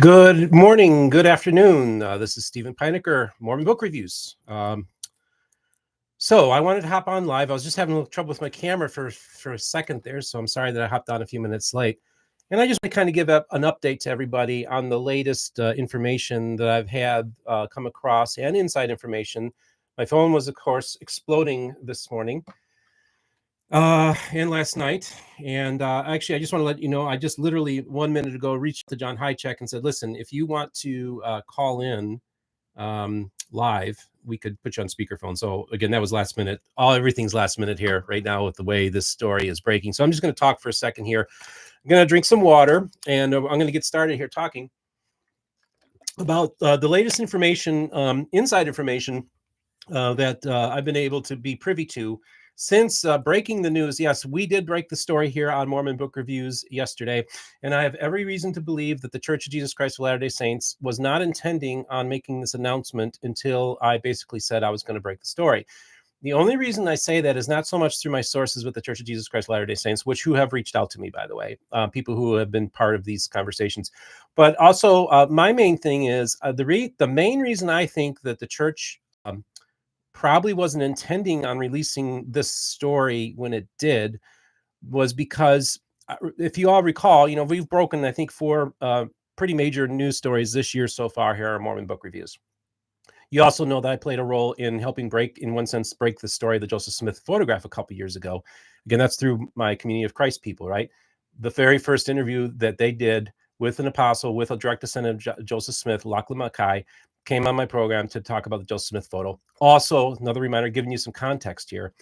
Good morning, good afternoon. This is Steven Pynakker, Mormon Book Reviews. So I wanted to hop on live. I was just having a little trouble with my camera for a second there, so I'm sorry that I hopped on a few minutes late. And I just want to kind of give an update to everybody on the latest information that I've had come across and inside information. My phone was, of course, exploding this morning and last night. And actually, I just want to let you know, I just literally 1 minute ago reached to John Hychek and said, listen, if you want to call in live, we could put you on speakerphone. So again, that was last minute. Everything's last minute here right now with the way this story is breaking. So I'm just going to talk for a second here. I'm going to drink some water, and I'm going to get started here talking about the latest information, inside information that I've been able to be privy to since breaking the news. Yes, we did break the story here on Mormon Book Reviews yesterday, and I have every reason to believe that the Church of Jesus Christ of Latter-day Saints was not intending on making this announcement until I basically said I was going to break the story. The only reason I say that is not so much through my sources with the Church of Jesus Christ of Latter-day Saints, who have reached out to me, by the way, people who have been part of these conversations. But also, my main thing is the main reason I think that the church probably wasn't intending on releasing this story when it did was because, if you all recall, we've broken, I think, 4 pretty major news stories this year so far here on Mormon Book Reviews. You also know that I played a role in helping break the story of the Joseph Smith photograph a couple years ago. Again, that's through my Community of Christ people, right? The very first interview that they did with an apostle, with a direct descendant of Joseph Smith, Lachlan Mackay, came on my program to talk about the Joseph Smith photo. Also, another reminder, giving you some context here,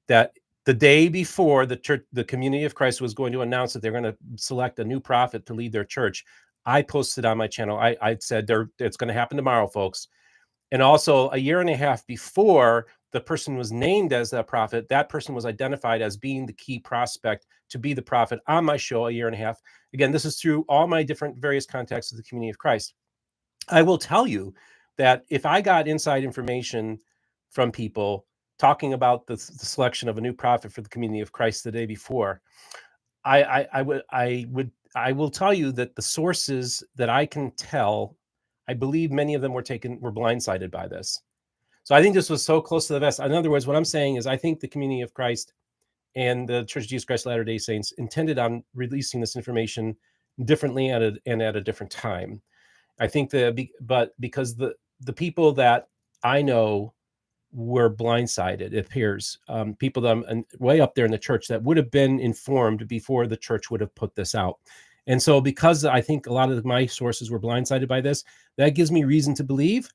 that the day before the Community of Christ was going to announce that they're going to select a new prophet to lead their church, I posted on my channel, I said, it's going to happen tomorrow, folks. And also, a year and a half before the person was named as that prophet, that person was identified as being the key prospect to be the prophet on my show a year and a half. Again, this is through all my different various contacts of the Community of Christ. I will tell you that if I got inside information from people talking about the selection of a new prophet for the Community of Christ the day before, I will tell you that the sources that I can tell, I believe many of them were blindsided by this. So I think this was so close to the vest. In other words, what I'm saying is I think the Community of Christ and the Church of Jesus Christ of Latter-day Saints intended on releasing this information differently at a different time. I think because the people that I know were blindsided, it appears, people that I'm way up there in the church that would have been informed before the church would have put this out. And so because I think a lot of my sources were blindsided by this, that gives me reason to believe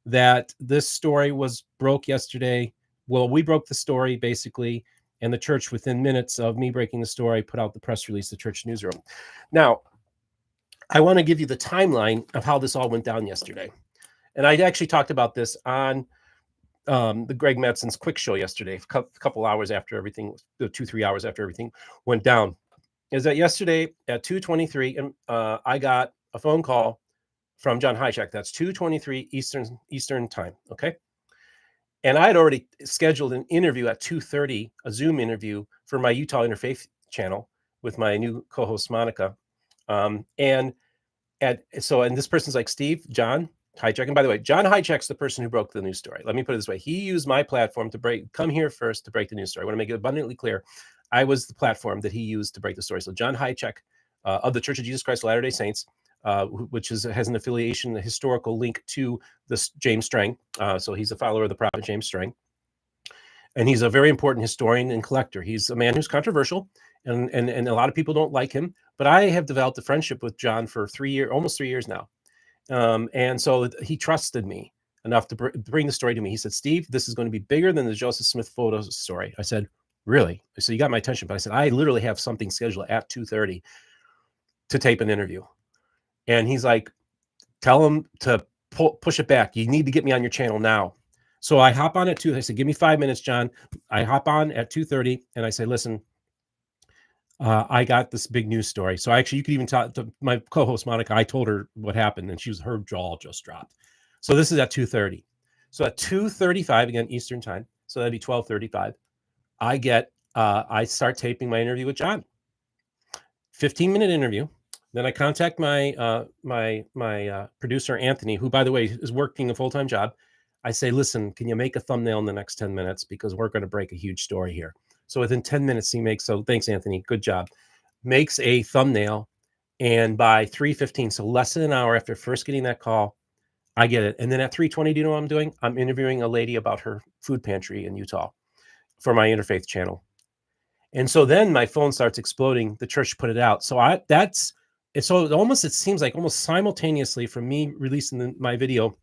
that this story was broke yesterday. Well, we broke the story basically, and the church, within minutes of me breaking the story, put out the press release, the church newsroom. Now, I want to give you the timeline of how this all went down yesterday. And I actually talked about this on the Greg Madsen's quick show yesterday, a couple hours after everything, 2-3 hours after everything went down. Is that yesterday at 2:23, I got a phone call from John Hychek. That's 2:23 Eastern time. Okay. And I had already scheduled an interview at 2:30, a Zoom interview for my Utah Interfaith channel with my new co-host Monica. And this person's like, Steve, John Hychek. And by the way, John Hychek's the person who broke the news story. Let me put it this way. He used my platform to come here first to break the news story. I want to make it abundantly clear. I was the platform that he used to break the story. So John Hychek of the Church of Jesus Christ of Latter-day Saints, which has an affiliation, a historical link to this James Strang. So he's a follower of the prophet James Strang. And he's a very important historian and collector. He's a man who's controversial, and a lot of people don't like him. But I have developed a friendship with John for almost 3 years now. And so he trusted me enough to bring the story to me. He said, Steve, this is going to be bigger than the Joseph Smith photo story. I said, really? So you got my attention. But I said, I literally have something scheduled at 2:30 to tape an interview. And he's like, tell him to push it back. You need to get me on your channel now. So I hop on at 2. I said, give me 5 minutes, John. I hop on at 2:30 and I say, listen, I got this big news story. So actually, you could even talk to my co-host, Monica. I told her what happened and her jaw just dropped. So this is at 2:30. So at 2:35, again, Eastern time. So that'd be 12:35. I start taping my interview with John. 15-minute interview. Then I contact my producer Anthony, who, by the way, is working a full-time job. I say, listen, can you make a thumbnail in the next 10 minutes because we're going to break a huge story here. So within 10 minutes, he makes. So thanks, Anthony. Good job. Makes a thumbnail, and by 3:15, so less than an hour after first getting that call, I get it. And then at 3:20, do you know what I'm doing? I'm interviewing a lady about her food pantry in Utah for my Interfaith channel. And so then my phone starts exploding. The church put it out. So it seems like almost simultaneously from me releasing my video,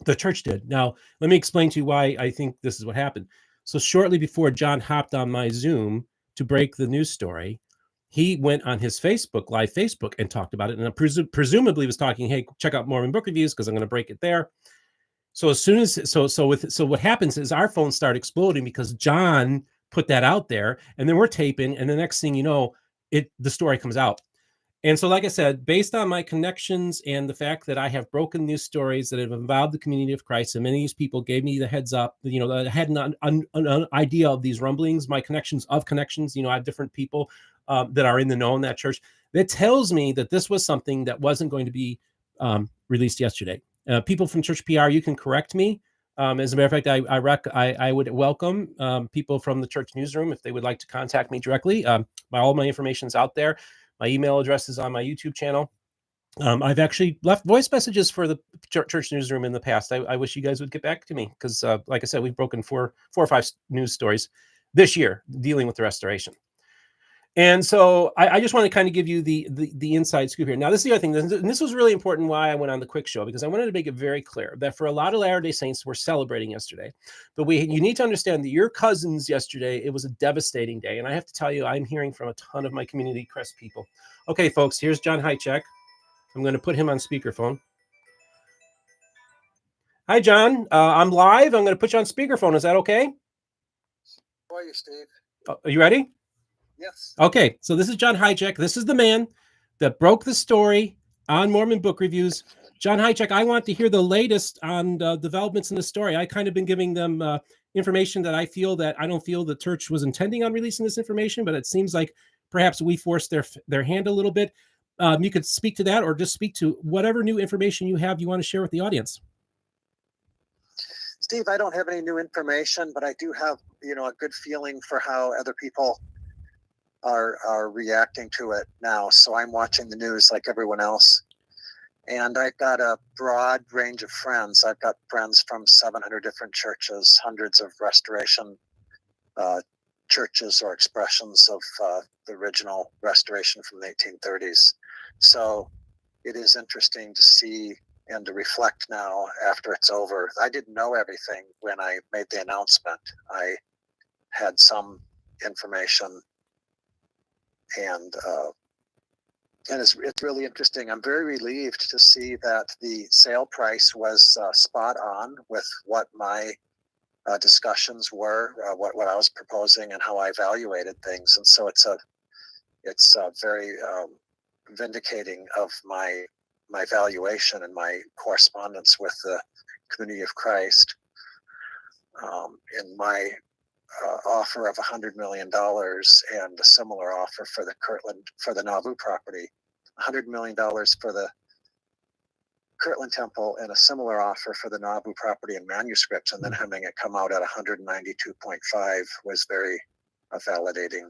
the church did. Now, let me explain to you why I think this is what happened. So shortly before John hopped on my Zoom to break the news story, he went on his live Facebook, and talked about it. And presumably was talking, hey, check out Mormon book reviews because I'm going to break it there. So as soon as so what happens is our phones start exploding because John put that out there, and then we're taping, and the next thing you know, the story comes out. And so, like I said, based on my connections and the fact that I have broken news stories that have involved the community of Christ, and many of these people gave me the heads up, I had an idea of these rumblings, my connections, I have different people that are in the know in that church. That tells me that this was something that wasn't going to be released yesterday. People from Church PR, you can correct me. As a matter of fact, I would welcome people from the church newsroom if they would like to contact me directly. All my information's out there. My email address is on my YouTube channel. I've actually left voice messages for the church newsroom in the past. I wish you guys would get back to me because, like I said, we've broken four or five news stories this year dealing with the restoration. And so I just want to kind of give you the inside scoop here. Now, this is the other thing, and this was really important why I went on the quick show, because I wanted to make it very clear that for a lot of Latter-day Saints, we're celebrating yesterday. But you need to understand that your cousins yesterday, it was a devastating day. And I have to tell you, I'm hearing from a ton of my community crest people. Okay, folks, here's John Pynakker. I'm going to put him on speakerphone. Hi, John. I'm live. I'm going to put you on speakerphone. Is that okay? How are you, Steve? Are you ready? Yes. Okay, so this is John Pynakker. This is the man that broke the story on Mormon book reviews. John Pynakker, I want to hear the latest on developments in the story. I kind of been giving them information that I don't feel the church was intending on releasing this information, but it seems like perhaps we forced their hand a little bit. You could speak to that, or just speak to whatever new information you want to share with the audience. Steve, I don't have any new information, but I do have, a good feeling for how other people are reacting to it now. So I'm watching the news like everyone else. And I've got a broad range of friends. I've got friends from 700 different churches, hundreds of restoration churches or expressions of the original restoration from the 1830s. So it is interesting to see and to reflect now after it's over. I didn't know everything when I made the announcement. I had some information, and it's really interesting. I'm very relieved to see that the sale price was spot on with what my discussions were, what I was proposing, and how I evaluated things. And so it's very vindicating of my valuation and my correspondence with the community of Christ. In my offer of $100 million and a similar offer for the Nauvoo property, $100 million for the Kirtland Temple and a similar offer for the Nauvoo property and manuscripts, and then having it come out at 192.5 was very validating.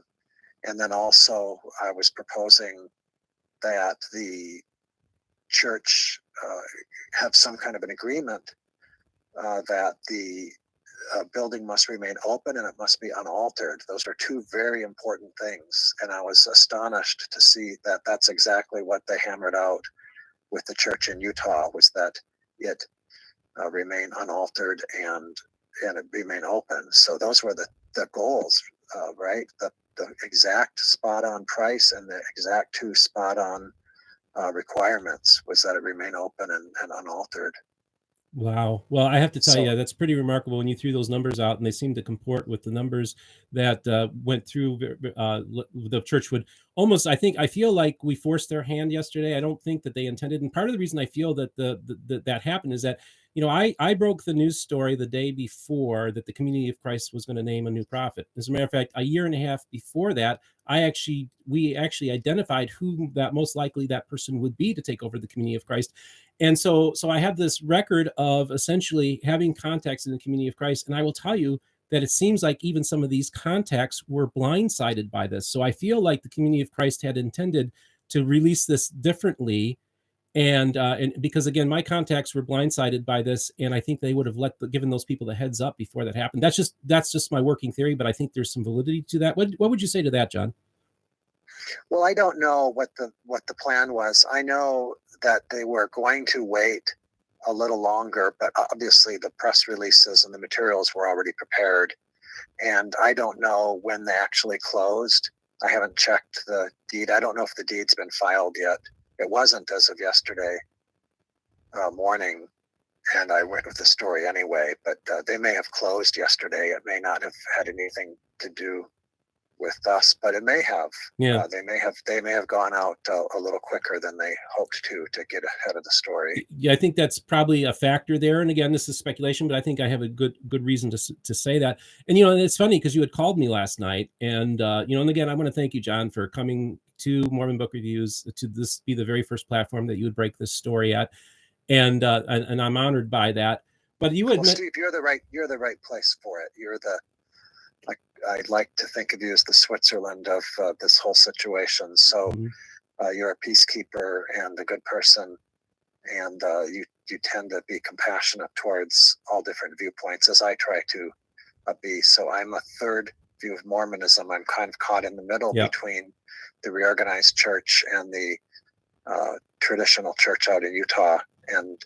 And then also I was proposing that the church have some kind of an agreement that the building must remain open and it must be unaltered. Those are two very important things. And I was astonished to see that that's exactly what they hammered out with the church in Utah, was that it remain unaltered and it remain open. So those were the goals, right? The exact spot on price and the exact two spot on requirements was that it remain open and unaltered. Wow. Well, I have to tell you, that's pretty remarkable when you threw those numbers out, and they seem to comport with the numbers that went through. The church would almost, I feel like we forced their hand yesterday. I don't think that they intended. And part of the reason I feel that that happened is that, I broke the news story the day before that the Community of Christ was going to name a new prophet. As a matter of fact, a year and a half before that, we actually identified who that most likely that person would be to take over the Community of Christ. And so I have this record of essentially having contacts in the Community of Christ. And I will tell you that it seems like even some of these contacts were blindsided by this. So I feel like the Community of Christ had intended to release this differently, and because again, my contacts were blindsided by this, and I think they would have given those people the heads up before that happened. That's just my working theory, but I think there's some validity to that. What would you say to that, John? Well, I don't know what the plan was. I know that they were going to wait a little longer, but obviously the press releases and the materials were already prepared. And I don't know when they actually closed. I haven't checked the deed. I don't know if the deed's been filed yet. It wasn't as of yesterday morning, and I went with the story anyway, but they may have closed yesterday. It may not have had anything to do with us, but it may have. Yeah. They may have gone out a little quicker than they hoped to get ahead of the story. Yeah, I think that's probably a factor there. And again, this is speculation, but I think I have a good reason to say that. And it's funny because you had called me last night, and and again, I want to thank you, John, for coming to Mormon Book Reviews, to this be the very first platform that you would break this story at, and I'm honored by that. But you admit, Steve, you're the right place for it. I'd like to think of you as the Switzerland of this whole situation. So you're a peacekeeper and a good person, and you tend to be compassionate towards all different viewpoints, as I try to be. So I'm a third view of Mormonism. I'm kind of caught in the middle between the reorganized church and the traditional church out in Utah, and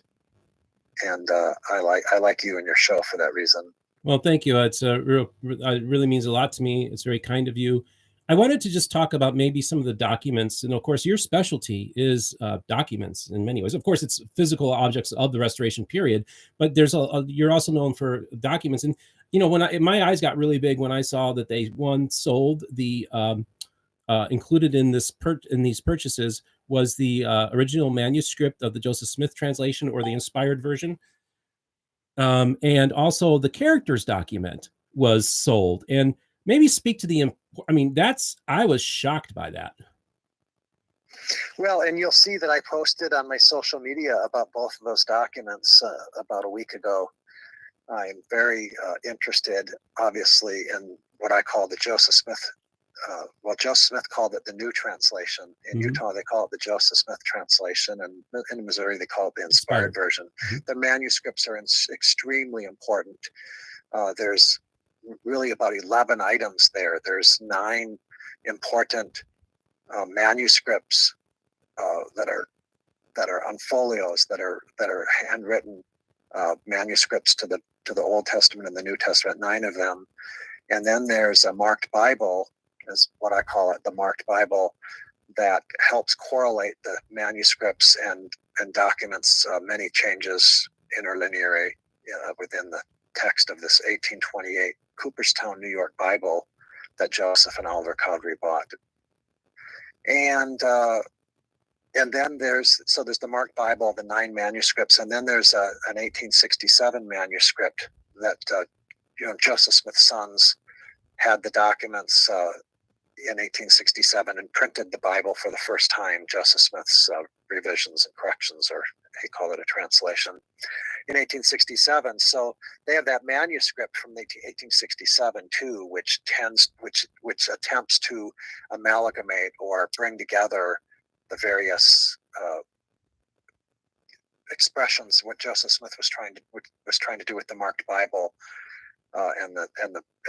I like you and your show for that reason. Well, thank you. It really means a lot to me. It's very kind of you. I wanted to just talk about maybe some of the documents. And of course, your specialty is documents in many ways. Of course, it's physical objects of the Restoration period, but you're also known for documents. And, when my eyes got really big when I saw that they sold the included in these purchases was the original manuscript of the Joseph Smith translation, or the inspired version. And also the characters document was sold. And maybe speak to I was shocked by that. Well, and you'll see that I posted on my social media about both of those documents about a week ago. I'm very interested, obviously, in what I call the Joseph Smith. Joseph Smith called it the New Translation. In Utah, they call it the Joseph Smith Translation, and in Missouri, they call it the Inspired Version. The manuscripts are extremely important. There's really about 11 items there. There's 9 important manuscripts that are on folios, that are handwritten manuscripts to the Old Testament and the New Testament. 9 of them, and then there's a marked Bible, is what I call it, the marked Bible, that helps correlate the manuscripts and documents many changes interlinearly within the text of this 1828 Cooperstown, New York Bible that Joseph and Oliver Cowdery bought. And then there's the marked Bible, the 9 manuscripts, and then there's an 1867 manuscript that Joseph Smith's sons had the documents in 1867 and printed the Bible for the first time. Joseph Smith's revisions and corrections, or he called it a translation, in 1867. So they have that manuscript from 1867 too, which attempts to amalgamate or bring together the various expressions what Joseph Smith was trying to do with the marked Bible, and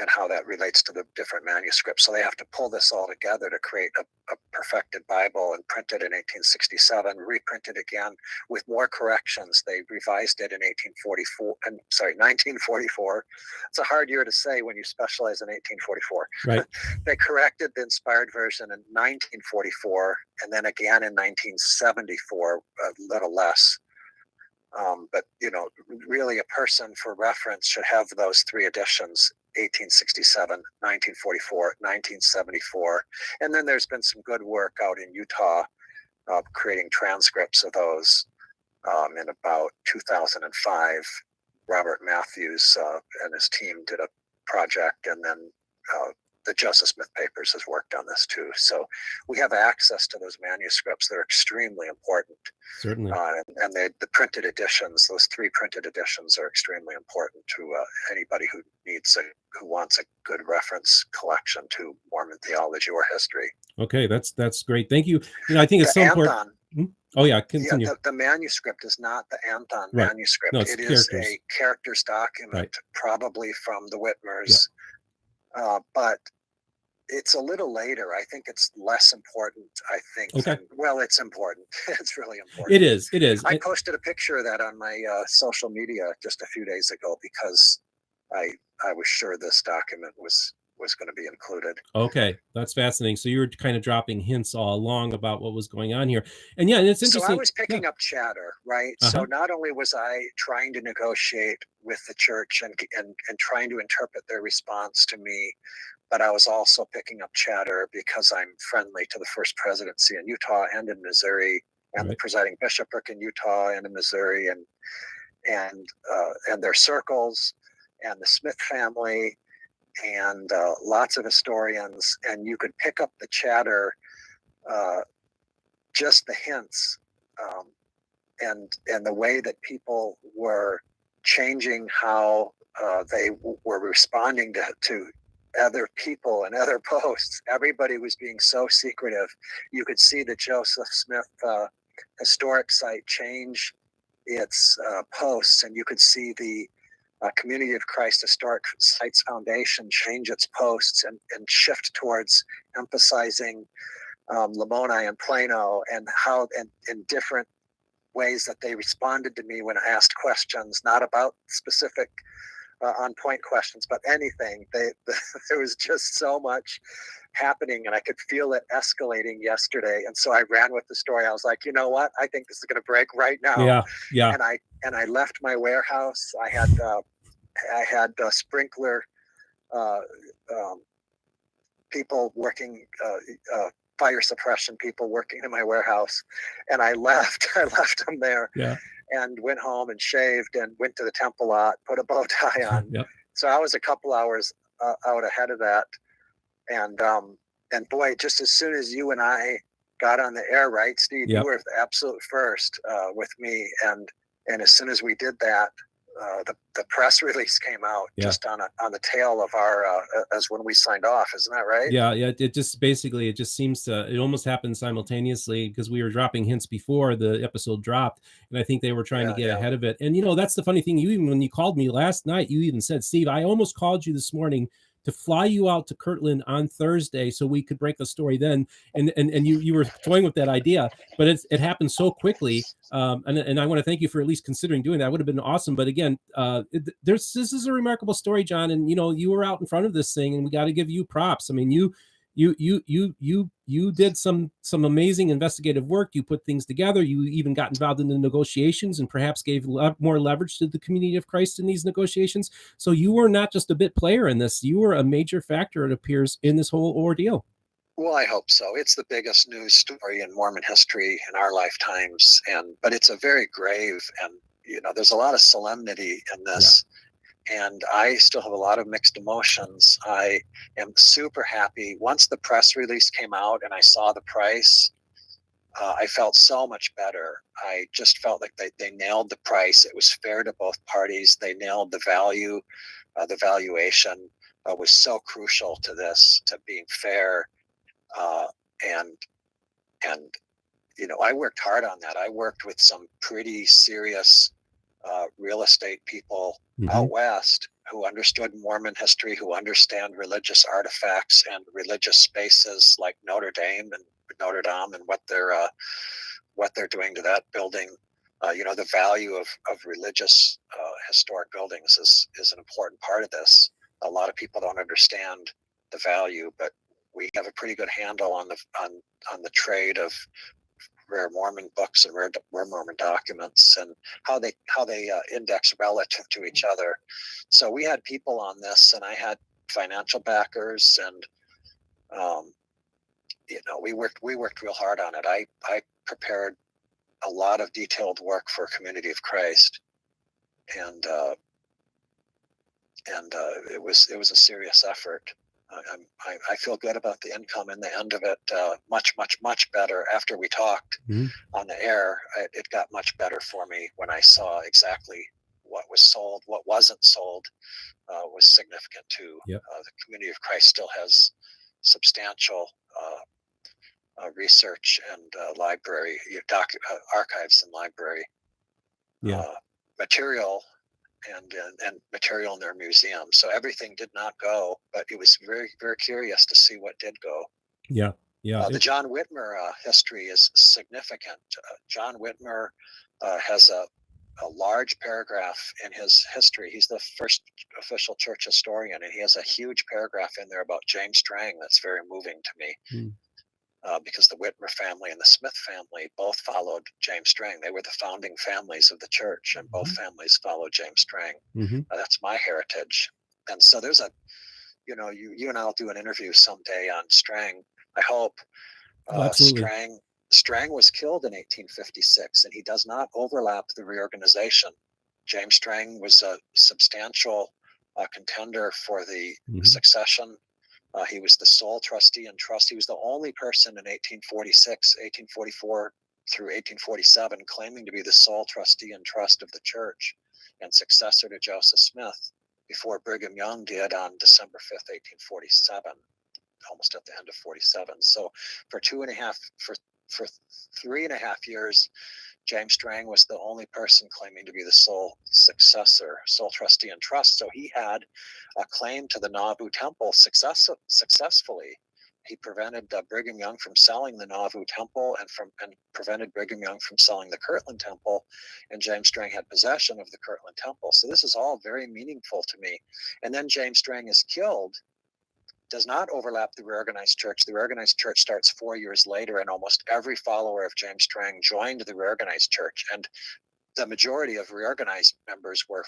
how that relates to the different manuscripts. So they have to pull this all together to create a perfected Bible, and print it in 1867, reprinted again with more corrections. They revised it in 1944. It's a hard year to say when you specialize in 1844. Right. They corrected the Inspired Version in 1944, and then again in 1974, a little less. But really, a person for reference should have those 3 editions: 1867, 1944, 1974. And then there's been some good work out in Utah creating transcripts of those. in about 2005. Robert Matthews and his team did a project, and then the Joseph Smith Papers has worked on this too. So we have access to those manuscripts. They're extremely important. Certainly. And the printed editions, those 3 printed editions, are extremely important to anybody who wants a good reference collection to Mormon theology or history. Okay, that's great. Thank you. I think it's so important. Oh yeah, continue. Yeah, the manuscript is not the Anton Right. manuscript. No, it's it characters. is a characters document, right. Probably from the Whitmers, but it's a little later. I think it's less important. I think. Okay. Well, it's important. It's really important. It is. It is. I posted a picture of that on my social media just a few days ago because I was sure this document was going to be included. Okay, that's fascinating. So you were kind of dropping hints all along about what was going on here, and it's interesting. So I was picking up chatter, right? So not only was I trying to negotiate with the church and trying to interpret their response to me, but I was also picking up chatter because I'm friendly to the First Presidency in Utah and in Missouri, and the presiding bishopric in Utah and in Missouri, and their circles, and the Smith family, and lots of historians, and you could pick up the chatter, just the hints, and the way that people were changing how they were responding to other people and other posts. Everybody was being so secretive. You could see the Joseph Smith historic site change its posts, and you could see the Community of Christ Historic Sites Foundation change its posts and shift towards emphasizing Lamoni and Plano, and how in different ways that they responded to me when I asked questions, not about specific on-point questions, but anything. There was just so much happening, and I could feel it escalating yesterday. And so I ran with the story. I was like, you know what? I think this is going to break right now. Yeah. And I left my warehouse. I had sprinkler people working, fire suppression people working in my warehouse, and I left them there. And went home and shaved and went to the temple lot, put a bow tie on. So I was a couple hours out ahead of that. And boy, just as soon as you and I got on the air, right, Steve, you were the absolute first with me. And as soon as we did that, the press release came out just on the tail of our as when we signed off. Isn't that right? Yeah. It just seems it almost happened simultaneously, because we were dropping hints before the episode dropped, and I think they were trying to get ahead of it. And that's the funny thing. When you called me last night, you even said, Steve, I almost called you this morning to fly you out to Kirtland on Thursday so we could break the story then. And you were toying with that idea, but it happened so quickly. And I want to thank you for at least considering doing that. It would have been awesome. But again, this is a remarkable story, John. And you were out in front of this thing, and we got to give you props. I mean, you did some amazing investigative work. You put things together. You even got involved in the negotiations, and perhaps gave more leverage to the Community of Christ in these negotiations. So you were not just a bit player in this. You were a major factor, it appears, in this whole ordeal. Well, I hope so. It's the biggest news story in Mormon history in our lifetimes, but it's a very grave, and there's a lot of solemnity in this. And I still have a lot of mixed emotions. I am super happy. Once the press release came out and I saw the price, I felt so much better. I just felt like they nailed the price. It was fair to both parties. They nailed the value. The valuation was so crucial to this, to being fair. And I worked hard on that. I worked with some pretty serious real estate people out west who understood Mormon history, who understand religious artifacts and religious spaces like Notre Dame and what they're doing to that building. The value of religious historic buildings is an important part of this. A lot of people don't understand the value, but we have a pretty good handle on the trade of rare Mormon books and rare Mormon documents, and how they index relative to each other. So we had people on this, and I had financial backers, and we worked real hard on it. I prepared a lot of detailed work for Community of Christ, and it was a serious effort. I feel good about the income and the end of it. Much better after we talked on the air. It got much better for me when I saw exactly what was sold, what wasn't sold. Was significant too. Yep. The Community of Christ still has substantial research and library, archives and library material, and material in their museum. So everything did not go, but it was very, very curious to see what did go. Yeah. The John Whitmer history is significant. John Whitmer has a large paragraph in his history. He's the first official church historian, and he has a huge paragraph in there about James Strang that's very moving to me. Because the Whitmer family and the Smith family both followed James Strang. They were the founding families of the church, and both families followed James Strang. That's my heritage. And so there's you and I'll do an interview someday on Strang, I hope. Absolutely. Strang was killed in 1856, and he does not overlap the reorganization. James Strang was a substantial contender for the succession. He was the sole trustee and trust. He was the only person in 1846, 1844 through 1847 claiming to be the sole trustee and trust of the church and successor to Joseph Smith, before Brigham Young did on December 5th, 1847, almost at the end of 47. So for 3.5 years, James Strang was the only person claiming to be the sole successor, sole trustee and trust. So he had a claim to the Nauvoo Temple successfully. He prevented Brigham Young from selling the Nauvoo Temple, and prevented Brigham Young from selling the Kirtland Temple. And James Strang had possession of the Kirtland Temple. So this is all very meaningful to me. And then James Strang is killed. Does not overlap the reorganized church. The reorganized church starts 4 years later, and almost every follower of James Strang joined the reorganized church. And the majority of reorganized members were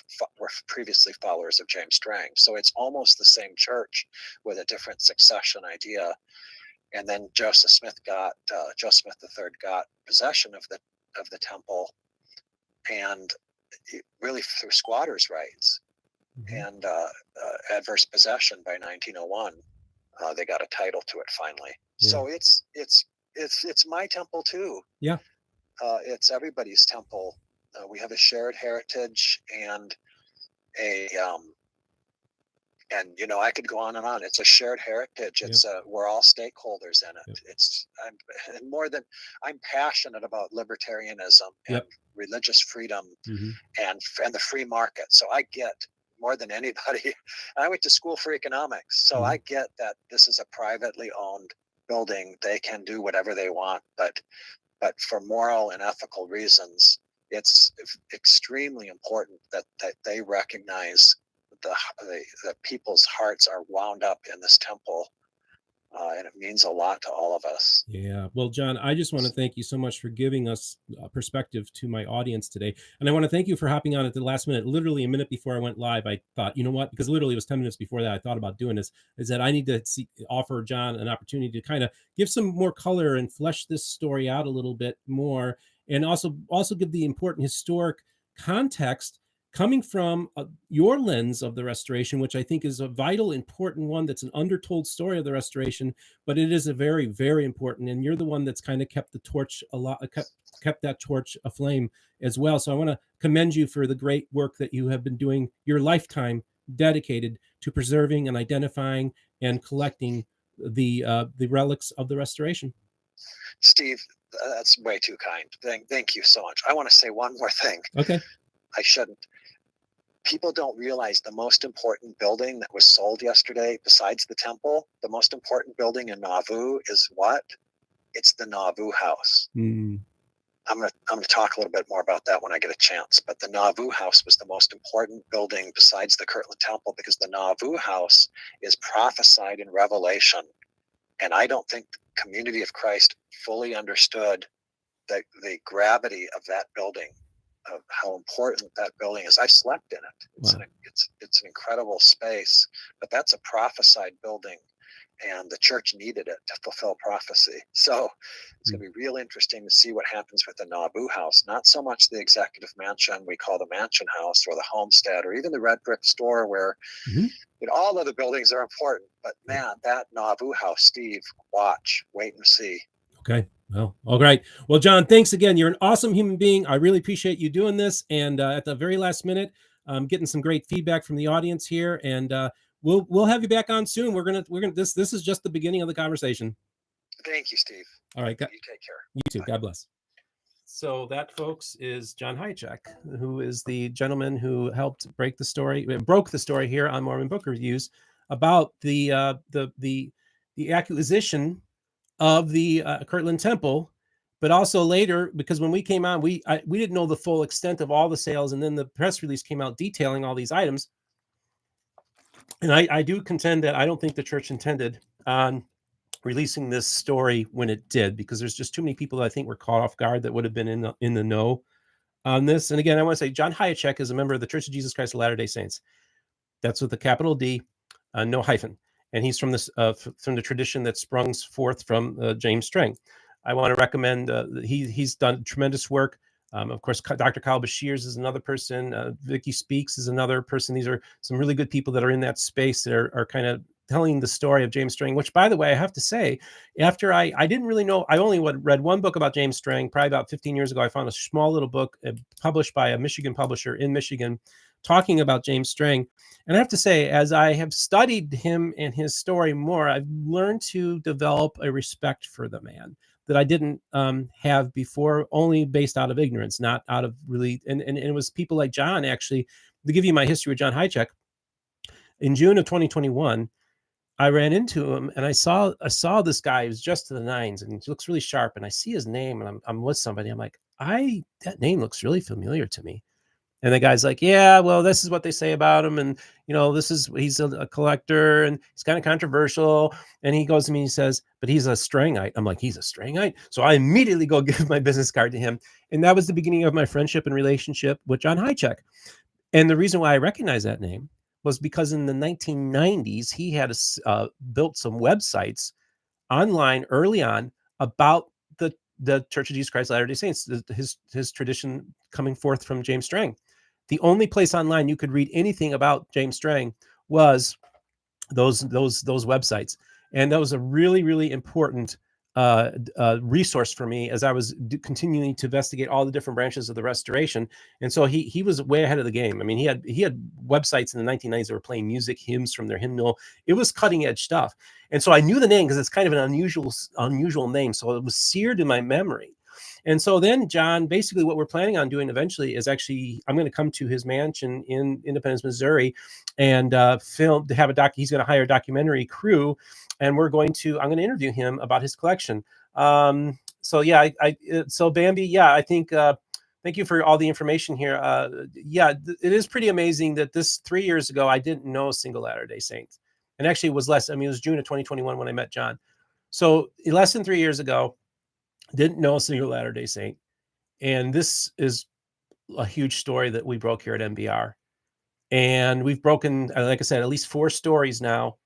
previously followers of James Strang. So it's almost the same church with a different succession idea. And then Joseph Smith III got possession of the temple, and really through squatters' rights and adverse possession by 1901. They got a title to it finally. Yeah. So it's my temple too. Yeah. It's everybody's temple. We have a shared heritage and I could go on and on. It's a shared heritage. It's we're all stakeholders in it. I'm passionate about libertarianism and religious freedom and the free market. So I get more than anybody. I went to school for economics, so I get that this is a privately owned building. They can do whatever they want, but for moral and ethical reasons, it's extremely important that they recognize the people's hearts are wound up in this temple, and it means a lot to all of us. Yeah. Well, John, I just want to thank you so much for giving us a perspective to my audience today. And I want to thank you for hopping on at the last minute. Literally a minute before I went live, I thought, you know what? Because literally it was 10 minutes before that I thought about doing this, is that I need to offer John an opportunity to kind of give some more color and flesh this story out a little bit more, and also give the important historic context coming from your lens of the restoration, which I think is a vital, important one. That's an undertold story of the restoration, but it is a very, very important. And you're the one that's kind of kept the torch kept that torch aflame as well. So I want to commend you for the great work that you have been doing your lifetime, dedicated to preserving and identifying and collecting the relics of the restoration. Steve, that's way too kind. Thank you so much. I want to say one more thing. Okay. I shouldn't. People don't realize the most important building that was sold yesterday, besides the temple, the most important building in Nauvoo is what? It's the Nauvoo house. I'm gonna talk a little bit more about that when I get a chance. But the Nauvoo house was the most important building besides the Kirtland Temple, because the Nauvoo house is prophesied in Revelation, and I don't think the Community of Christ fully understood the gravity of that building, of how important that building is. I slept in it. It's an incredible space, but that's a prophesied building. and the church needed it to fulfill prophecy. So it's going to be real interesting to see what happens with the Nauvoo house. Not so much the executive mansion we call the mansion house, or the homestead, or even the red brick store, where all of the buildings are important. But man, that Nauvoo house, Steve, wait and see. Okay. Well, all right. Well, John, thanks again. You're an awesome human being. I really appreciate you doing this. And at the very last minute, getting some great feedback from the audience here, and we'll have you back on soon. We're gonna this is just the beginning of the conversation. Thank you, Steve. All right. You take care. You too. Bye. God bless. So that, folks, is John Hychek, who is the gentleman who helped broke the story here on Mormon Book Reviews about the acquisition of the Kirtland Temple, but also later, because when we came on, we didn't know the full extent of all the sales, and then the press release came out detailing all these items. And I do contend that I don't think the church intended on releasing this story when it did, because there's just too many people that I think were caught off guard that would have been in the know on this. And again, I want to say John Hychek is a member of the Church of Jesus Christ of Latter-day Saints. That's with a capital D, no hyphen. And he's from the tradition that sprung forth from James Strang. I want to recommend, he's done tremendous work. Of course, Dr. Kyle Bashirs is another person. Vicky Speaks is another person. These are some really good people that are in that space that are kind of telling the story of James Strang, which, by the way, I have to say, after I didn't really know, I only read one book about James Strang, probably about 15 years ago. I found a small little book published by a Michigan publisher in Michigan talking about James Strang. And I have to say, as I have studied him and his story more, I've learned to develop a respect for the man that I didn't have before, only based out of ignorance, not out of really, and it was people like John, actually. To give you my history with John Hychek, in June of 2021, I ran into him and I saw this guy who's just to the nines and he looks really sharp, and I see his name and I'm with somebody. I'm like, that name looks really familiar to me. And the guy's like, yeah, well, this is what they say about him. And, he's a collector and he's kind of controversial. And he goes to me and he says, but he's a Strangite. I'm like, he's a Strangite? So I immediately go give my business card to him. And that was the beginning of my friendship and relationship with John Hychek. And the reason why I recognize that name was because in the 1990s, he had built some websites online early on about the Church of Jesus Christ of Latter-day Saints, his tradition coming forth from James Strang. The only place online you could read anything about James Strang was those websites, and that was a really, really important resource for me as I was continuing to investigate all the different branches of the restoration. And so he was way ahead of the game. I mean, he had websites in the 1990s that were playing music hymns from their hymnal. It was cutting edge stuff. And so I knew the name because it's kind of an unusual name. So it was seared in my memory. And so then, John, basically what we're planning on doing eventually is actually, I'm going to come to his mansion in Independence, Missouri, and film to have he's going to hire a documentary crew, and I'm going to interview him about his collection. So yeah, so Bambi, yeah, I think, thank you for all the information here. Yeah, it is pretty amazing that 3 years ago, I didn't know a single Latter-day Saint. And actually it was less. I mean, it was June of 2021 when I met John. So less than 3 years ago, didn't know a single Latter-day Saint. And this is a huge story that we broke here at MBR. And we've broken, like I said, at least 4 stories now,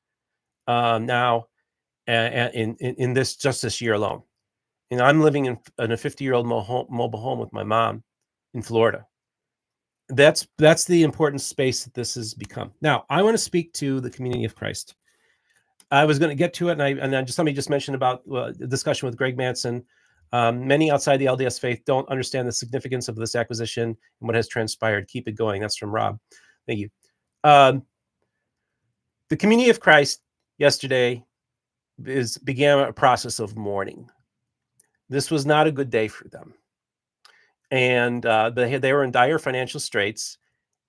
in this year alone. I'm living in a 50-year-old mobile home with my mom in Florida. That's the important space that this has become. Now, I want to speak to the community of Christ. I was going to get to it, and somebody just mentioned about the discussion with Greg Manson. Many outside the LDS faith don't understand the significance of this acquisition and what has transpired. Keep it going. That's from Rob. Thank you. The community of Christ yesterday began a process of mourning. This was not a good day for them. And they were in dire financial straits.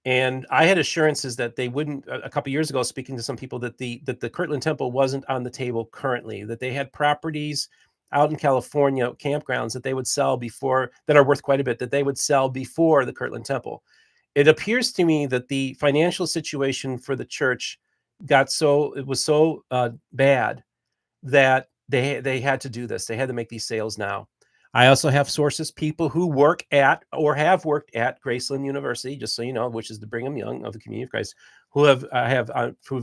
And I had assurances that they wouldn't, a couple of years ago, speaking to some people, that the Kirtland Temple wasn't on the table currently, that they had properties out in California, campgrounds that they would sell that are worth quite a bit, that they would sell before the Kirtland Temple. It appears to me that the financial situation for the church was so bad that they had to do this. They had to make these sales now. I also have sources, people who work at or have worked at Graceland University, just so you know, which is the Brigham Young of the Community of Christ, who have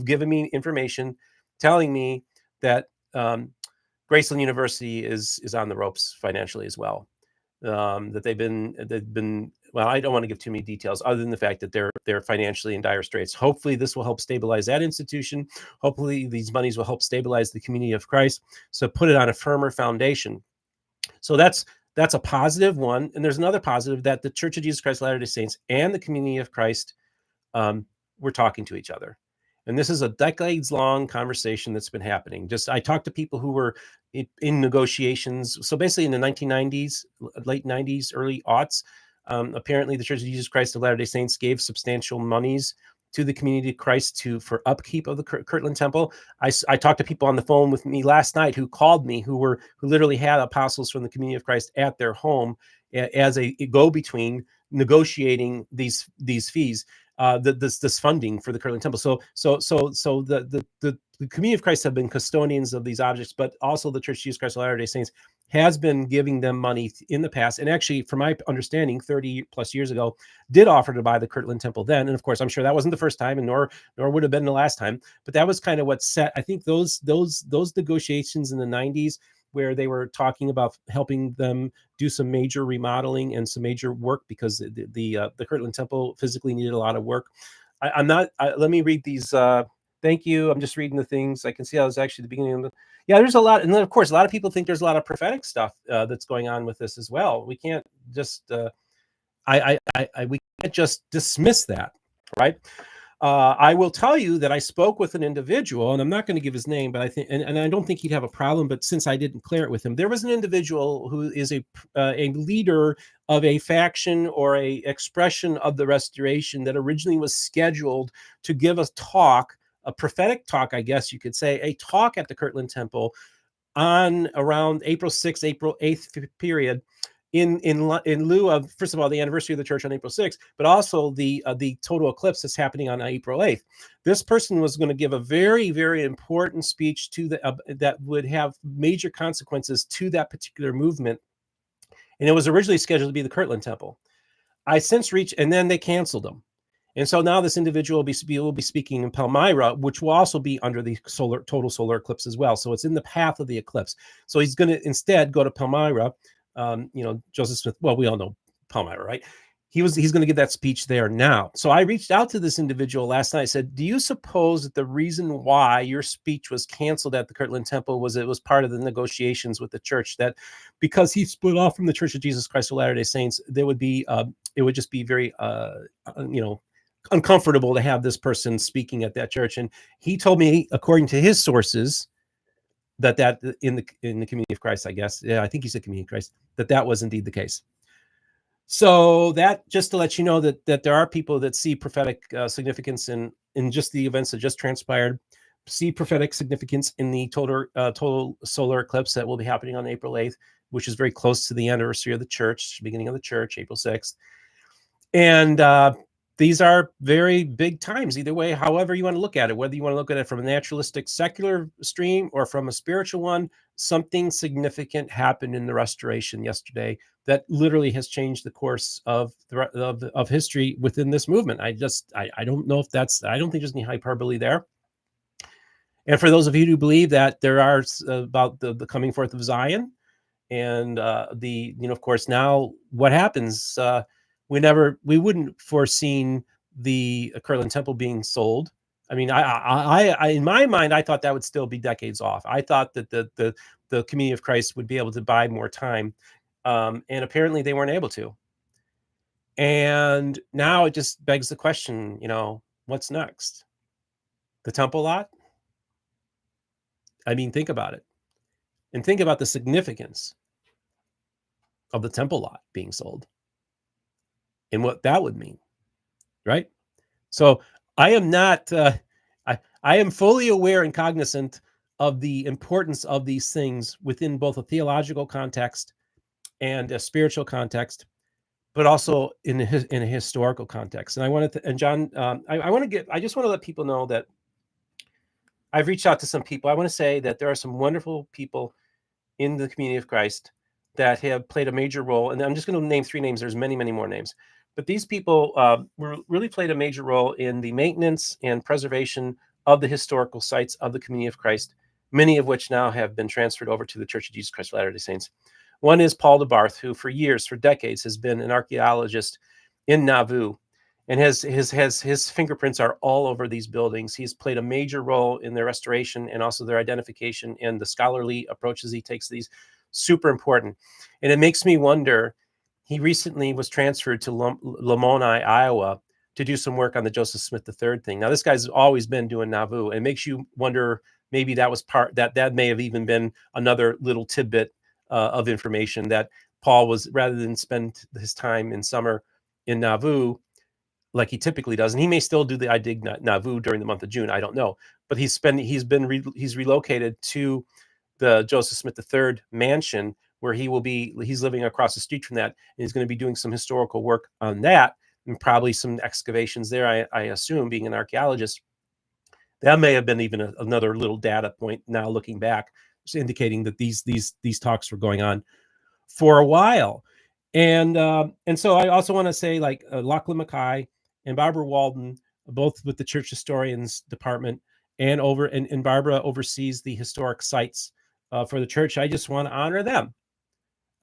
given me information telling me that Graceland University is on the ropes financially as well. That they've been well, I don't want to give too many details other than the fact that they're financially in dire straits. Hopefully this will help stabilize that institution. Hopefully these monies will help stabilize the community of Christ, so put it on a firmer foundation. So that's a positive one. And there's another positive, that the Church of Jesus Christ of Latter-day Saints and the community of Christ were talking to each other. And this is a decades-long conversation that's been happening. I talked to people who were in negotiations. So basically in the 1990s, late 90s, early aughts, apparently the Church of Jesus Christ of Latter-day Saints gave substantial monies to the community of Christ for upkeep of the Kirtland Temple. I talked to people on the phone with me last night who called me, who literally had apostles from the community of Christ at their home as a go-between negotiating these fees. This funding for the Kirtland Temple. So the community of Christ have been custodians of these objects, but also the Church of Jesus Christ of Latter-day Saints has been giving them money in the past. And actually, from my understanding, 30 plus years ago, did offer to buy the Kirtland Temple then. And of course, I'm sure that wasn't the first time, and nor would have been the last time. But that was kind of what set, I think, those negotiations in the 90s, where they were talking about helping them do some major remodeling and some major work, because the Kirtland Temple physically needed a lot of work. Let me read these. Thank you. I'm just reading the things. I can see how it's actually the beginning of the. Yeah, there's a lot. And then, of course, a lot of people think there's a lot of prophetic stuff that's going on with this as well. We can't just, we can't just dismiss that, right? I will tell you that I spoke with an individual, and I'm not going to give his name, but I think, and I don't think he'd have a problem, but since I didn't clear it with him, there was an individual who is a leader of a faction or a expression of the Restoration that originally was scheduled to give a talk, a prophetic talk, I guess you could say, a talk at the Kirtland Temple on around April 6th, April 8th period, in lieu of, first of all, the anniversary of the church on April 6th, but also the total eclipse that's happening on April 8th. This person was going to give a very, very important speech to that would have major consequences to that particular movement. And it was originally scheduled to be the Kirtland Temple. I since reached, and then they canceled them. And so now this individual will be speaking in Palmyra, which will also be under the total solar eclipse as well. So it's in the path of the eclipse. So he's going to instead go to Palmyra. Joseph Smith, well, we all know Palmyra, right? He's going to give that speech there now. So I reached out to this individual last night. I said, do you suppose that the reason why your speech was canceled at the Kirtland Temple was it was part of the negotiations with the church, that because he split off from the Church of Jesus Christ of Latter-day Saints, there would be it would just be very uncomfortable to have this person speaking at that church? And he told me, according to his sources, that in the community of Christ, I guess, yeah, I think he said community of Christ, that was indeed the case. So that, just to let you know that there are people that see prophetic significance in just the events that just transpired, see prophetic significance in the total solar eclipse that will be happening on April 8th, which is very close to the anniversary of the church, beginning of the church, April 6th. And these are very big times, either way, however you want to look at it, whether you want to look at it from a naturalistic secular stream or from a spiritual one. Something significant happened in the Restoration yesterday that literally has changed the course of history within this movement. I don't know if I don't think there's any hyperbole there. And for those of you who believe that there are about the coming forth of Zion and of course, now what happens, we wouldn't foreseen the Kirtland Temple being sold. I mean, I in my mind, I thought that would still be decades off. I thought that the community of Christ would be able to buy more time, and apparently they weren't able to. And now it just begs the question, what's next? The temple lot? I mean, think about it, and think about the significance of the temple lot being sold and what that would mean, right? So I am not, I am fully aware and cognizant of the importance of these things within both a theological context and a spiritual context, but also in a historical context. And I wanted to, and John, I just want to let people know that I've reached out to some people. I want to say that there are some wonderful people in the community of Christ that have played a major role. And I'm just going to name 3 names. There's many, many more names. But these people really played a major role in the maintenance and preservation of the historical sites of the community of Christ many of which now have been transferred over to the Church of Jesus Christ of Latter-day Saints. One is Paul de Barth, who for years, for decades, has been an archaeologist in Nauvoo, and his fingerprints are all over these buildings. He's played a major role in their restoration and also their identification, and the scholarly approaches he takes to these, super important. And it makes me wonder, he recently was transferred to Lamoni, Iowa, to do some work on the Joseph Smith III thing. Now, this guy's always been doing Nauvoo, and it makes you wonder, maybe that was that may have even been another little tidbit of information, that Paul was, rather than spend his time in summer in Nauvoo like he typically does, and he may still do the I Dig Nauvoo during the month of June, I don't know, but he's relocated to the Joseph Smith III mansion, where he's living across the street from that, and he's going to be doing some historical work on that, and probably some excavations there, I assume, being an archaeologist. That may have been even another little data point now looking back, just indicating that these talks were going on for a while. And so I also want to say, like, Lachlan Mackay and Barbara Walden, both with the Church Historians Department, and Barbara oversees the historic sites for the church. I just want to honor them.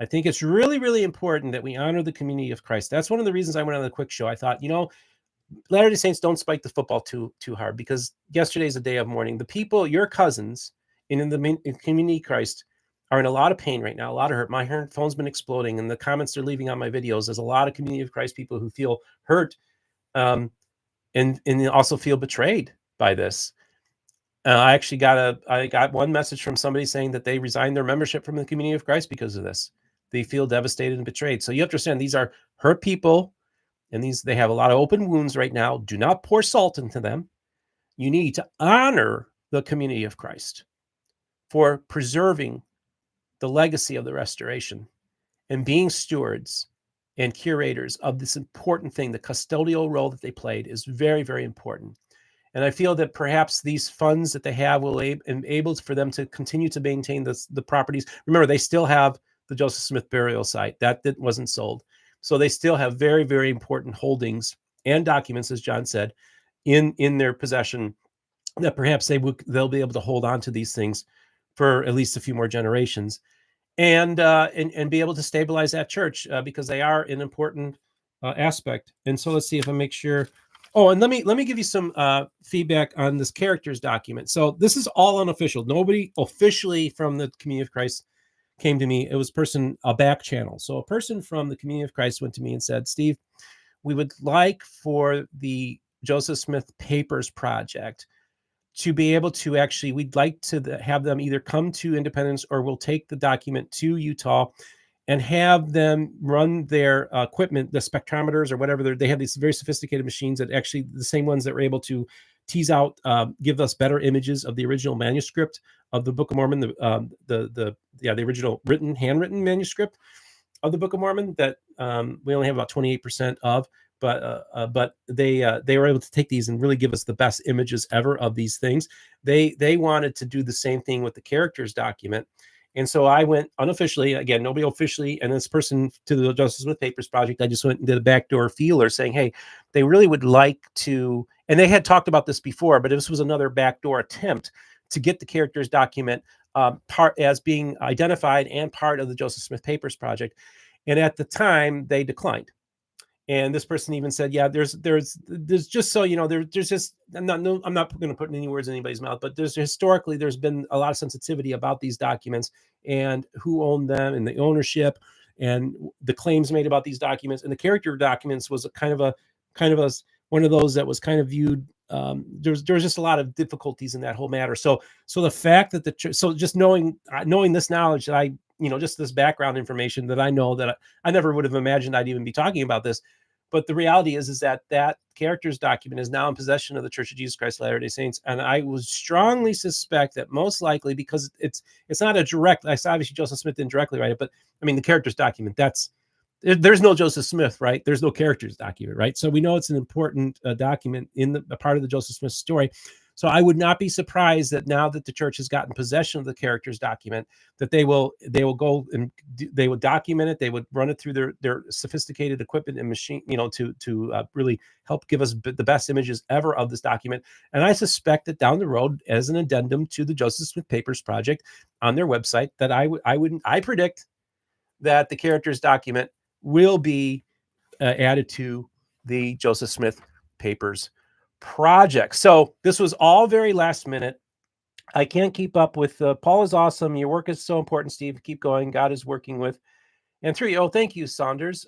I think it's really, really important that we honor the community of Christ. That's one of the reasons I went on the quick show. I thought, Latter-day Saints don't spike the football too hard, because yesterday's a day of mourning. The people, your cousins in the community of Christ, are in a lot of pain right now, a lot of hurt. My phone's been exploding, and the comments they're leaving on my videos, there's a lot of community of Christ people who feel hurt, and also feel betrayed by this. I got one message from somebody saying that they resigned their membership from the community of Christ because of this. They feel devastated and betrayed. So you have to understand, these are hurt people, and they have a lot of open wounds right now. Do not pour salt into them. You need to honor the community of Christ for preserving the legacy of the restoration and being stewards and curators of this important thing. The custodial role that they played is very, very important. And I feel that perhaps these funds that they have will enable for them to continue to maintain the properties. Remember, they still have the Joseph Smith burial site that wasn't sold. So they still have very, very important holdings and documents, as John said, in their possession, that perhaps they'll be able to hold on to these things for at least a few more generations, and be able to stabilize that church, because they are an important aspect. And so let's see if I make sure. Oh, and let me give you some feedback on this characters document. So this is all unofficial. Nobody officially from the community of Christ came to me. It was a back channel. So a person from the community of Christ went to me and said, Steve, we would like for the Joseph Smith Papers Project to be able to we'd like to have them either come to Independence, or we'll take the document to Utah and have them run their equipment, the spectrometers or whatever. They have these very sophisticated machines that actually, the same ones that were able to tease out, give us better images of the original manuscript of the Book of Mormon, the original handwritten manuscript of the Book of Mormon that we only have about 28% of. But they were able to take these and really give us the best images ever of these things. They wanted to do the same thing with the characters document. And so I went unofficially, again, nobody officially, and this person to the Joseph Smith Papers Project, I just went and did a backdoor feeler saying, hey, they really would like to, and they had talked about this before, but this was another backdoor attempt to get the characters document part as being identified and part of the Joseph Smith Papers Project. And at the time, they declined. And this person even said, yeah, there's just, so you know, there's just, I'm not going to put any words in anybody's mouth, but historically there's been a lot of sensitivity about these documents and who owned them and the ownership and the claims made about these documents. And the character documents was a kind of one of those that was kind of viewed. There's just a lot of difficulties in that whole matter. So the fact that just knowing this knowledge that just this background information that I know, that I never would have imagined I'd even be talking about this. But the reality is that characters document is now in possession of the Church of Jesus Christ of Latter-day Saints. And I would strongly suspect that most likely, because it's not a direct, obviously Joseph Smith didn't directly write it, but I mean, the characters document, there's no Joseph Smith, right? There's no characters document, right? So we know it's an important document in a part of the Joseph Smith story. So I would not be surprised that now that the church has gotten possession of the characters document, that they will go and they will document it. They would run it through their sophisticated equipment and machine, to really help give us the best images ever of this document. And I suspect that down the road, as an addendum to the Joseph Smith Papers project on their website, that I predict that the characters document will be added to the Joseph Smith Papers project. So this was all very last minute. I can't keep up with Paul is awesome. Your work is so important, Steve. Keep going. God is working with. And 3, oh, thank you, Saunders.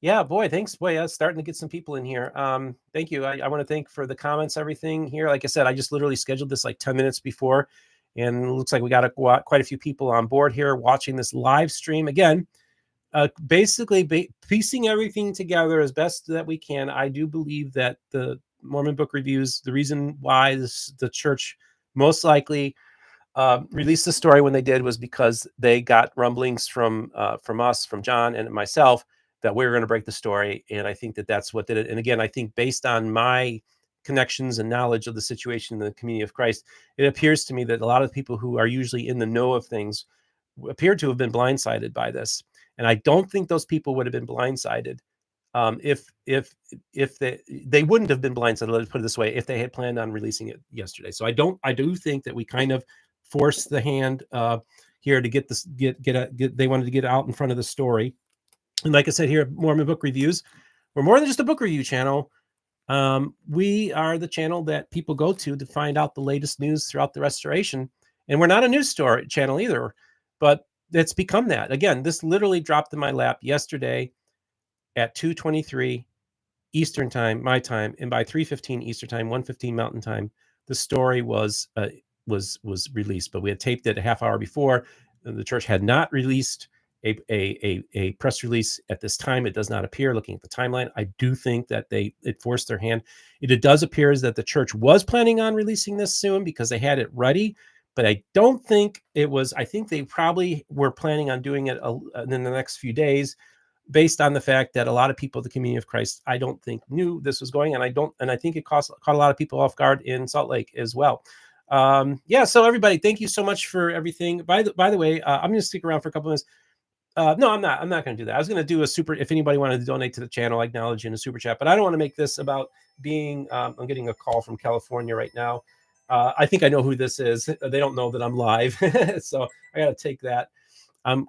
Yeah, boy, thanks. Boy, starting to get some people in here. Thank you. I want to thank for the comments, everything here. Like I said, I just literally scheduled this like 10 minutes before, and it looks like we got quite a few people on board here watching this live stream. Again, basically piecing everything together as best that we can. I do believe that the Mormon book reviews, the reason why the church most likely released the story when they did was because they got rumblings from us, from John and myself, that we were going to break the story. And I think that that's what did it. And again, I think based on my connections and knowledge of the situation in the community of Christ, it appears to me that a lot of people who are usually in the know of things appear to have been blindsided by this. And I don't think those people would have been blindsided if they wouldn't have been blindsided, let's put it this way, if they had planned on releasing it yesterday. So I do think that we kind of forced the hand here to get they wanted to get out in front of the story. And like I said here at Mormon Book Reviews, we're more than just a book review channel. We are the channel that people go to find out the latest news throughout the restoration. And we're not a news story channel either, but it's become that. Again, this literally dropped in my lap yesterday at 2:23 Eastern time, my time, and by 3:15 Eastern time, 1:15 Mountain time, the story was released. But we had taped it a half hour before. The church had not released a press release at this time. It does not appear, looking at the timeline. I do think that it forced their hand. It does appear as that the church was planning on releasing this soon because they had it ready. But I don't think it was. I think they probably were planning on doing it in the next few days, based on the fact that a lot of people, the community of Christ, I don't think knew this was going, and I think it caught a lot of people off guard in Salt Lake as well. Yeah. So everybody, thank you so much for everything. By the way, I'm going to stick around for a couple minutes. No, I'm not going to do that. I was going to do a super. If anybody wanted to donate to the channel, I acknowledge you in a super chat, but I don't want to make this about being. I'm getting a call from California right now. I think I know who this is. They don't know that I'm live, so I got to take that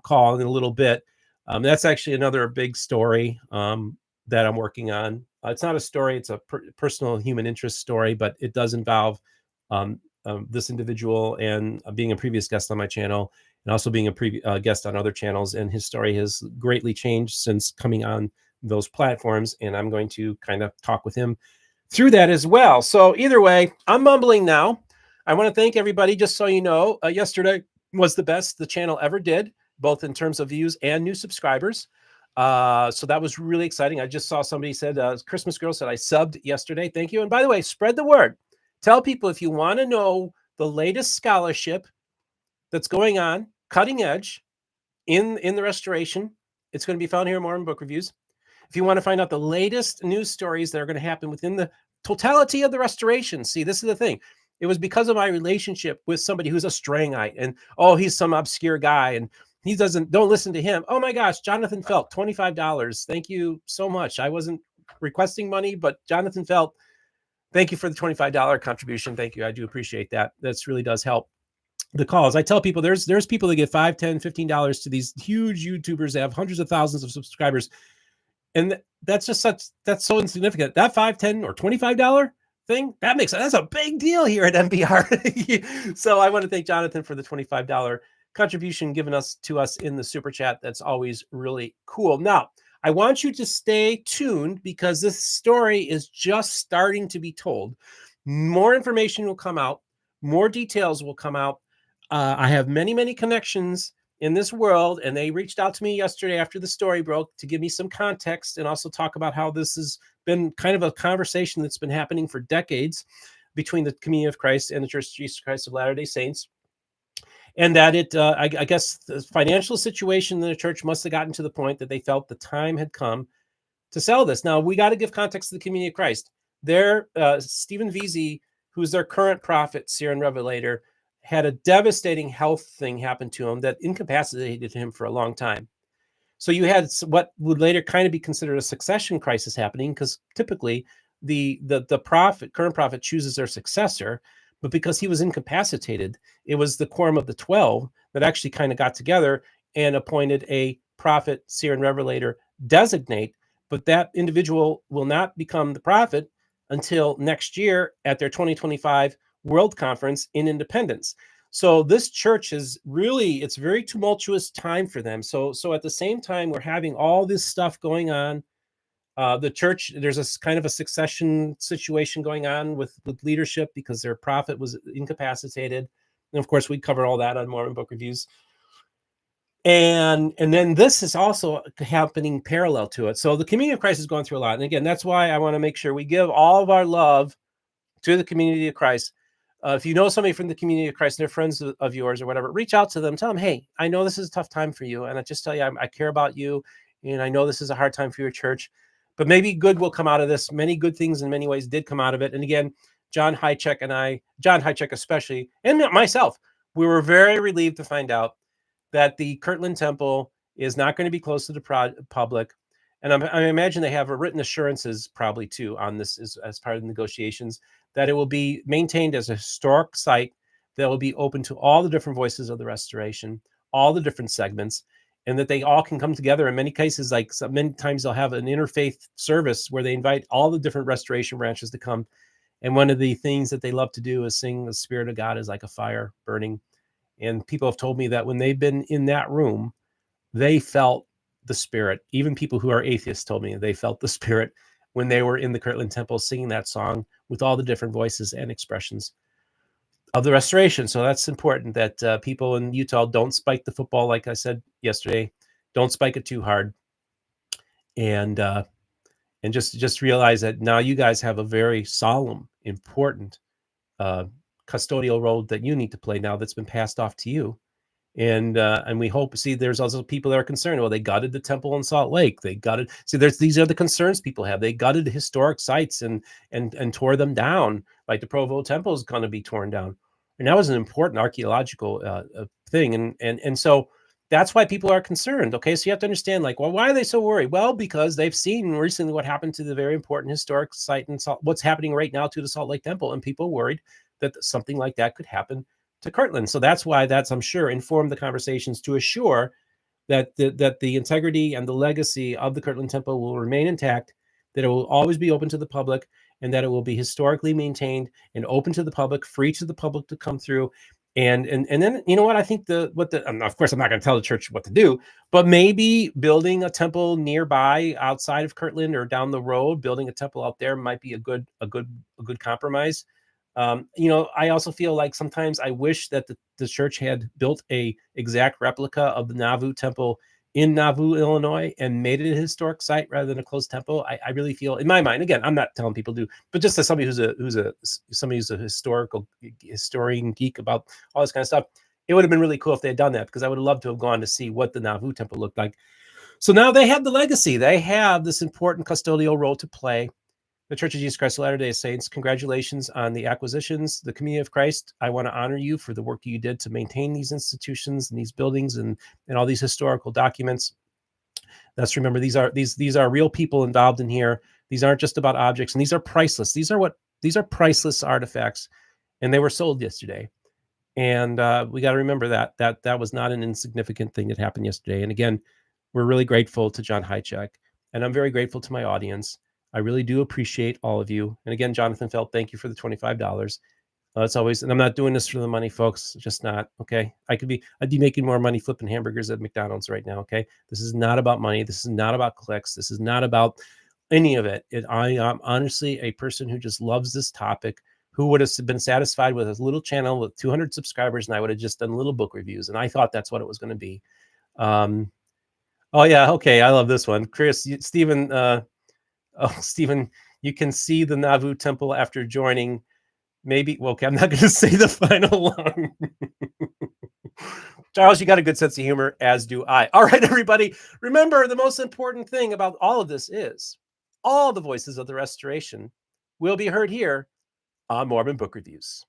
call in a little bit. That's actually another big story that I'm working on. It's not a story; it's a personal human interest story, but it does involve this individual and being a previous guest on my channel, and also being a guest on other channels. And his story has greatly changed since coming on those platforms. And I'm going to kind of talk with him through that as well. So either way, I'm mumbling now. I want to thank everybody. Just so you know, yesterday was the best the channel ever did, both in terms of views and new subscribers. So that was really exciting. I just saw somebody said, Christmas Girl said I subbed yesterday. Thank you. And by the way, spread the word. Tell people if you want to know the latest scholarship that's going on, cutting edge in the restoration, it's going to be found here in Mormon Book Reviews. If you want to find out the latest news stories that are going to happen within the totality of the restoration, see, this is the thing. It was because of my relationship with somebody who's a Strangite, and he's some obscure guy, and don't listen to him. Oh my gosh, Jonathan Felt, $25. Thank you so much. I wasn't requesting money, but Jonathan Felt, thank you for the $25 contribution. Thank you. I do appreciate that. That's really does help the cause. I tell people there's people that get $5, $10, $15 to these huge YouTubers that have hundreds of thousands of subscribers. And that's so insignificant. That $5, $10, or $25 thing, that's a big deal here at MBR. So I want to thank Jonathan for the $25 contribution given to us in the super chat. That's always really cool. Now, I want you to stay tuned because this story is just starting to be told. More information will come out. More details will come out. I have many, many connections in this world, and they reached out to me yesterday after the story broke to give me some context and also talk about how this has been kind of a conversation that's been happening for decades between the community of Christ and the Church of Jesus Christ of Latter-day Saints. And that I guess the financial situation in the church must have gotten to the point that they felt the time had come to sell this. Now, we got to give context to the community of Christ. Stephen Veazey, who's their current prophet, seer, and revelator, had a devastating health thing happen to him that incapacitated him for a long time. So you had what would later kind of be considered a succession crisis happening, because typically the current prophet chooses their successor, but because he was incapacitated, it was the quorum of the 12 that actually kind of got together and appointed a prophet, seer, and revelator designate. But that individual will not become the prophet until next year at their 2025 World Conference in Independence. So this church is really, it's very tumultuous time for them. So at the same time, we're having all this stuff going on. The church, there's a kind of a succession situation going on with leadership because their prophet was incapacitated. And of course, we cover all that on Mormon Book Reviews. And then this is also happening parallel to it. So the community of Christ is going through a lot. And again, that's why I want to make sure we give all of our love to the community of Christ. If you know somebody from the community of Christ, and they're friends of yours or whatever, reach out to them. Tell them, hey, I know this is a tough time for you. And I just tell you, I care about you. And I know this is a hard time for your church. But maybe good will come out of this. Many good things in many ways did come out of it. And again, John Hychek especially, and myself, we were very relieved to find out that the Kirtland Temple is not going to be closed to the public. And I imagine they have written assurances probably too on this as part of the negotiations, that it will be maintained as a historic site that will be open to all the different voices of the restoration, all the different segments, and that they all can come together. In many cases, like many times they'll have an interfaith service where they invite all the different restoration branches to come. And one of the things that they love to do is sing "The Spirit of God is like a fire burning." And people have told me that when they've been in that room, they felt the Spirit. Even people who are atheists told me they felt the Spirit when they were in the Kirtland Temple singing that song with all the different voices and expressions of the restoration. So that's important that people in Utah don't spike the football, like I said yesterday. Don't spike it too hard. And just realize that now you guys have a very solemn, important custodial role that you need to play now that's been passed off to you. And we hope, see, there's also people that are concerned. Well, they gutted the temple in Salt Lake. They gutted, see, these are the concerns people have. They gutted historic sites and tore them down, like the Provo Temple is going to be torn down. And that was an important archaeological thing. And so that's why people are concerned. Okay, so you have to understand, like, well, why are they so worried? Well, because they've seen recently what happened to the very important historic site in what's happening right now to the Salt Lake Temple, and people worried that something like that could happen to Kirtland. So that's why I'm sure, informed the conversations to assure that the integrity and the legacy of the Kirtland Temple will remain intact, that it will always be open to the public, and that it will be historically maintained and open to the public, free to the public to come through. And then, you know what, I think of course, I'm not going to tell the church what to do, but maybe building a temple nearby outside of Kirtland or down the road, building a temple out there might be a good compromise. I also feel like sometimes I wish that the church had built a exact replica of the Nauvoo Temple in Nauvoo, Illinois, and made it a historic site rather than a closed temple. I really feel, in my mind, again, I'm not telling people to, but just as somebody who's a historian geek about all this kind of stuff, it would have been really cool if they had done that, because I would have loved to have gone to see what the Nauvoo Temple looked like. So now they have the legacy. They have this important custodial role to play. The Church of Jesus Christ of Latter-day Saints, congratulations on the acquisitions. The Community of Christ, I want to honor you for the work you did to maintain these institutions and these buildings and all these historical documents. Let's remember, these are real people involved in here. These aren't just about objects, and these are priceless. These are priceless artifacts, and they were sold yesterday. And we got to remember that was not an insignificant thing that happened yesterday. And again, we're really grateful to John Hychek, and I'm very grateful to my audience. I really do appreciate all of you. And again, Jonathan Felt, thank you for the $25. It's always, and I'm not doing this for the money, folks. Just not. Okay. I'd be making more money flipping hamburgers at McDonald's right now. Okay. This is not about money. This is not about clicks. This is not about any of it. I am honestly a person who just loves this topic, who would have been satisfied with a little channel with 200 subscribers, and I would have just done little book reviews. And I thought that's what it was going to be. Oh yeah. Okay. I love this one. Stephen, you can see the Nauvoo Temple after joining. Maybe, well, okay, I'm not going to say the final one. Charles, you got a good sense of humor, as do I. All right, everybody. Remember, the most important thing about all of this is all the voices of the restoration will be heard here on Mormon Book Reviews.